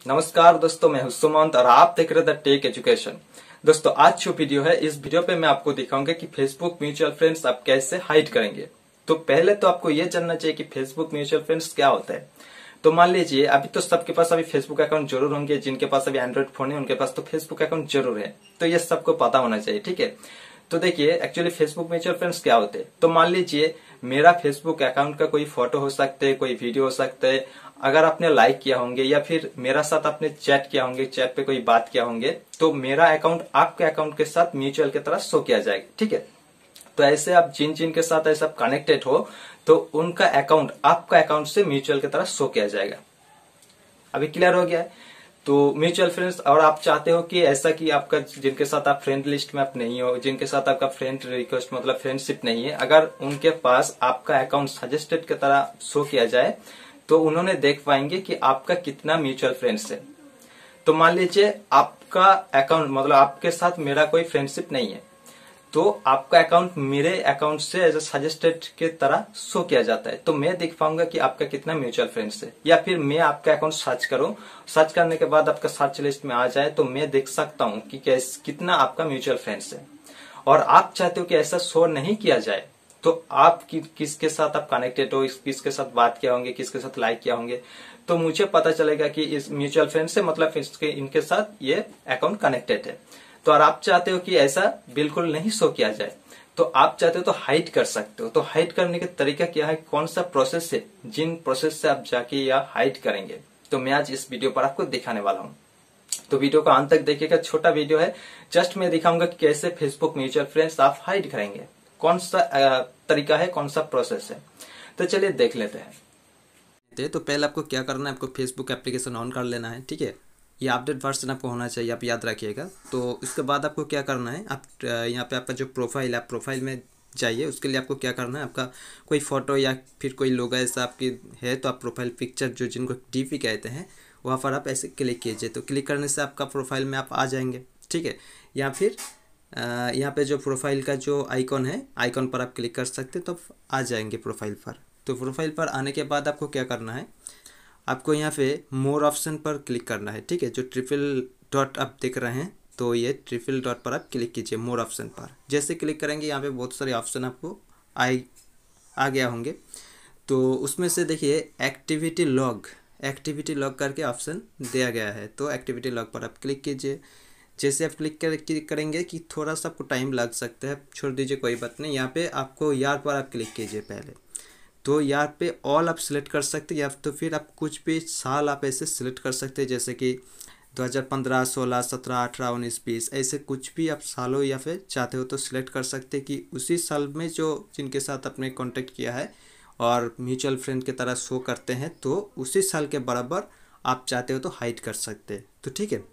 नमस्कार दोस्तों, मैं हूं सुमंत और आप देख रहे थे टेक एजुकेशन। दोस्तों, आज जो वीडियो है, इस वीडियो पे मैं आपको दिखाऊंगा कि फेसबुक म्यूचुअल फ्रेंड्स आप कैसे हाइड करेंगे। तो पहले तो आपको ये जानना चाहिए कि फेसबुक म्यूचुअल फ्रेंड्स क्या होता है। तो मान लीजिए अभी तो सबके पास अभी फेसबुक अकाउंट जरूर होंगे, जिनके पास अभी एंड्रॉइड फोन है उनके पास तो फेसबुक अकाउंट जरूर है। तो ये सबको पता होना चाहिए, ठीक है। तो देखिए एक्चुअली फेसबुक म्यूचुअल फ्रेंड्स क्या होते हैं। तो मान लीजिए मेरा फेसबुक अकाउंट का कोई फोटो हो सकते हैं, कोई वीडियो हो सकता है, अगर आपने लाइक किया होंगे या फिर मेरा साथ आपने चैट किया होंगे, चैट पे कोई बात किया होंगे, तो मेरा अकाउंट आपके अकाउंट के साथ म्यूचुअल की तरह शो किया जाएगा, ठीक है। तो ऐसे आप जिन जिन के साथ ऐसा कनेक्टेड हो तो उनका अकाउंट आपका अकाउंट से म्यूचुअल की तरह शो किया जाएगा। अभी क्लियर हो गया है। तो म्यूचुअल फ्रेंड्स, और आप चाहते हो कि ऐसा कि आपका जिनके साथ आप फ्रेंड लिस्ट में आप नहीं हो, जिनके साथ आपका फ्रेंड रिक्वेस्ट मतलब फ्रेंडशिप नहीं है, अगर उनके पास आपका अकाउंट सजेस्टेड की तरह शो किया जाए तो उन्होंने देख पाएंगे कि आपका कितना म्यूचुअल फ्रेंड्स है। तो मान लीजिए आपका अकाउंट मतलब आपके साथ मेरा कोई फ्रेंडशिप नहीं है, तो आपका अकाउंट मेरे अकाउंट से एज ए सजेस्टेड के तरह शो किया जाता है। तो मैं देख पाऊंगा कि आपका कितना म्यूचुअल फ्रेंड्स है। या फिर मैं आपका अकाउंट सर्च करूं, सर्च करने के बाद आपका सर्च लिस्ट में आ जाए तो मैं देख सकता हूं कि कितना आपका म्यूचुअल फ्रेंड्स है। और आप चाहते हो कि ऐसा शो नहीं किया जाए, तो आप किसके साथ आप कनेक्टेड हो, किसके साथ बात किया होंगे, किसके साथ लाइक किया होंगे, तो मुझे पता चलेगा कि इस म्यूचुअल फ्रेंड से मतलब इनके साथ ये अकाउंट कनेक्टेड है। तो और आप चाहते हो कि ऐसा बिल्कुल नहीं शो किया जाए, तो आप चाहते हो तो हाइड कर सकते हो। तो हाइड करने का तरीका क्या है, कौन सा प्रोसेस है, जिन प्रोसेस से आप जाके या हाइड करेंगे, तो मैं आज इस वीडियो पर आपको दिखाने वाला हूँ। तो वीडियो को अंत तक देखिएगा, छोटा वीडियो है, जस्ट मैं दिखाऊंगा कि कैसे फेसबुक म्यूचुअल फ्रेंड्स आप हाइड करेंगे, कौन सा तरीका है, कौन सा प्रोसेस है। तो चलिए देख लेते हैं। तो पहले आपको क्या करना है, आपको फेसबुक एप्लीकेशन ऑन कर लेना है, ठीक है। ये अपडेट वर्जन आपको होना चाहिए, आप याद रखिएगा। तो उसके बाद आपको क्या करना है, आप यहाँ पे आपका जो प्रोफाइल है, आप प्रोफाइल में जाइए। उसके लिए आपको क्या करना है, आपका कोई फोटो या फिर कोई लोगो ऐसा आपकी है तो आप प्रोफाइल पिक्चर जो जिनको डीपी कहते हैं वहाँ पर आप ऐसे क्लिक कीजिए। तो क्लिक करने से आपका प्रोफाइल में आप आ जाएंगे, ठीक है। या फिर यहाँ पे जो प्रोफाइल का जो आइकॉन है, आइकॉन पर आप क्लिक कर सकते हैं तो आ जाएंगे प्रोफाइल पर। तो प्रोफाइल पर आने के बाद आपको क्या करना है, आपको यहाँ पे मोर ऑप्शन पर क्लिक करना है, ठीक है। जो ट्रिपल डॉट आप देख रहे हैं, तो ये ट्रिपल डॉट पर आप क्लिक कीजिए मोर ऑप्शन पर। जैसे क्लिक करेंगे यहाँ पे बहुत सारे ऑप्शन आपको आ गया होंगे। तो उसमें से देखिए एक्टिविटी लॉग करके ऑप्शन दिया गया है। तो एक्टिविटी लॉग पर आप क्लिक कीजिए। जैसे आप क्लिक करेंगे कि थोड़ा सा आपको टाइम लग सकता है, छोड़ दीजिए, कोई बात नहीं। यहाँ पे आपको यार पर आप क्लिक कीजिए पहले। तो यहाँ पे ऑल आप सिलेक्ट कर सकते हैं, या तो फिर आप कुछ भी साल आप ऐसे सिलेक्ट कर सकते हैं, जैसे कि 2015, 16, 17, 18, 19, 20, ऐसे कुछ भी आप सालों या फिर चाहते हो तो सिलेक्ट कर सकते हैं कि उसी साल में जो जिनके साथ आपने कांटेक्ट किया है और म्यूचुअल फ्रेंड की तरह शो करते हैं, तो उसी साल के बराबर आप चाहते हो तो हाइड कर सकते हैं। तो ठीक है।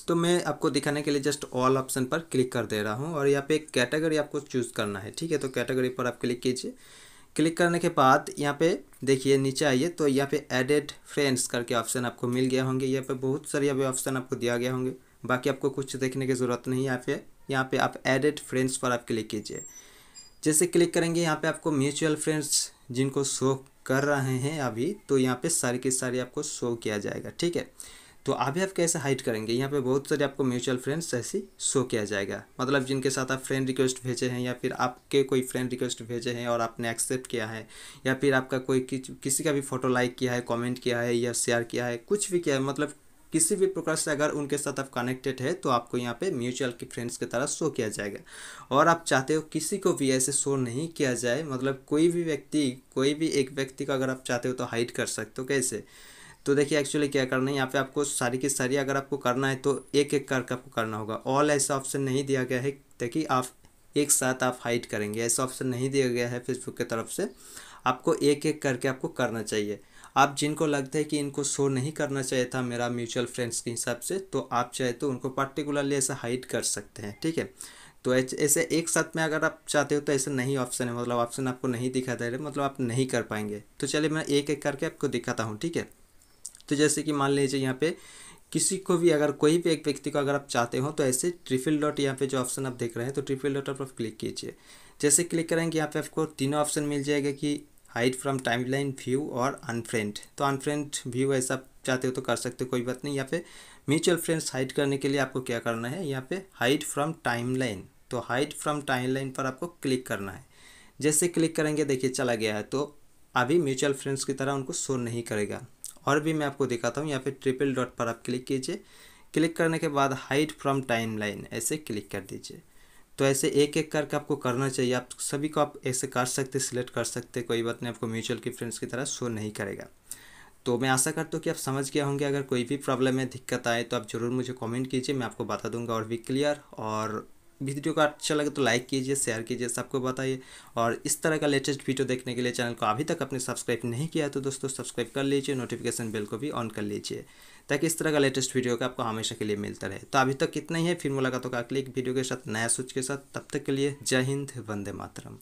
तो मैं आपको दिखाने के लिए जस्ट ऑल ऑप्शन पर क्लिक कर दे रहा हूँ और यहाँ पे एक कैटेगरी आपको चूज़ करना है, ठीक है। तो कैटेगरी पर आप क्लिक कीजिए। क्लिक करने के बाद यहाँ पे देखिए नीचे आइए, तो यहाँ पे एडेड फ्रेंड्स करके ऑप्शन आपको मिल गया होंगे। यहाँ पे बहुत सारे यहाँ पे ऑप्शन आपको दिया गया होंगे, बाकी आपको कुछ देखने की ज़रूरत नहीं है। यहाँ पे आप एडेड फ्रेंड्स पर आप क्लिक कीजिए। जैसे क्लिक करेंगे यहाँ पे आपको म्यूचुअल फ्रेंड्स जिनको शो कर रहे हैं अभी, तो यहाँ पे सारी की सारी आपको शो किया जाएगा, ठीक है। तो अभी आप कैसे हाइड करेंगे, यहाँ पे बहुत सारे आपको म्यूचुअल फ्रेंड्स ऐसे शो किया जाएगा, मतलब जिनके साथ आप फ्रेंड रिक्वेस्ट भेजे हैं या फिर आपके कोई फ्रेंड रिक्वेस्ट भेजे हैं और आपने एक्सेप्ट किया है, या फिर आपका कोई किसी का भी फोटो लाइक किया है, कमेंट किया है या शेयर किया है, कुछ भी किया है, मतलब किसी भी प्रकार से अगर उनके साथ आप कनेक्टेड है तो आपको यहाँ पे म्यूचुअल के फ्रेंड्स की तरह शो किया जाएगा। और आप चाहते हो किसी को भी ऐसे शो नहीं किया जाए, मतलब कोई भी एक व्यक्ति का अगर आप चाहते हो तो हाइड कर सकते हो। कैसे, तो देखिए एक्चुअली क्या करना है, यहाँ पे आपको सारी की सारी अगर आपको करना है तो एक एक करके आपको करना होगा। ऑल ऐसा ऑप्शन नहीं दिया गया है ताकि आप एक साथ आप हाइड करेंगे, ऐसा ऑप्शन नहीं दिया गया है फेसबुक की तरफ से। आपको एक एक करके आपको करना चाहिए। आप जिनको लगता है कि इनको शो नहीं करना चाहिए था मेरा म्यूचुअल फ्रेंड्स के हिसाब से, तो आप चाहे तो उनको पर्टिकुलरली ऐसा हाइड कर सकते हैं, ठीक है। तो ऐसे एक साथ में अगर आप चाहते हो तो ऐसा नहीं ऑप्शन है, मतलब ऑप्शन आपको नहीं दिखा दे रहे, मतलब आप नहीं कर पाएंगे। तो चलिए मैं एक एक करके आपको दिखाता हूँ, ठीक है। तो जैसे कि मान लीजिए यहाँ पे किसी को भी अगर कोई भी एक व्यक्ति को अगर आप चाहते हो तो ऐसे ट्रिपल डॉट यहाँ पे जो ऑप्शन आप देख रहे हैं, तो ट्रिपल डॉट पर क्लिक कीजिए। जैसे क्लिक करेंगे यहाँ पे आपको तीनों ऑप्शन मिल जाएगा कि हाइड फ्रॉम टाइमलाइन व्यू और अनफ्रेंड। तो अनफ्रेंड व्यू ऐसा चाहते हो तो कर सकते हो, कोई बात नहीं। यहाँ पे म्यूचुअल फ्रेंड्स हाइड करने के लिए आपको क्या करना है, यहाँ पे हाइड फ्रॉम टाइमलाइन, तो हाइड फ्रॉम टाइमलाइन पर आपको क्लिक करना है। जैसे क्लिक करेंगे देखिए चला गया है, तो अभी म्यूचुअल फ्रेंड्स की तरह उनको शो नहीं करेगा। और भी मैं आपको दिखाता हूँ, यहाँ पे ट्रिपल डॉट पर आप क्लिक कीजिए। क्लिक करने के बाद हाइड फ्रॉम टाइमलाइन ऐसे क्लिक कर दीजिए। तो ऐसे एक एक करके आपको करना चाहिए। आप सभी को आप ऐसे कर सकते, सिलेक्ट कर सकते, कोई बात नहीं, आपको म्यूचुअल की फ्रेंड्स की तरह शो नहीं करेगा। तो मैं आशा करता हूँ कि आप समझ गए होंगे। अगर कोई भी प्रॉब्लम है, दिक्कत आए तो आप ज़रूर मुझे कमेंट कीजिए, मैं आपको बता दूंगा और भी क्लियर। और वीडियो का अच्छा लगे तो लाइक कीजिए, शेयर कीजिए, सबको बताइए। और इस तरह का लेटेस्ट वीडियो देखने के लिए चैनल को अभी तक आपने सब्सक्राइब नहीं किया है तो दोस्तों सब्सक्राइब कर लीजिए, नोटिफिकेशन बेल को भी ऑन कर लीजिए, ताकि इस तरह का लेटेस्ट वीडियो का आपको हमेशा के लिए मिलता रहे। तो अभी तक इतना ही है, फिर मुलाकात होगा अगली एक वीडियो के साथ, नया सोच के साथ। तब तक के लिए जय हिंद, वंदे मातरम।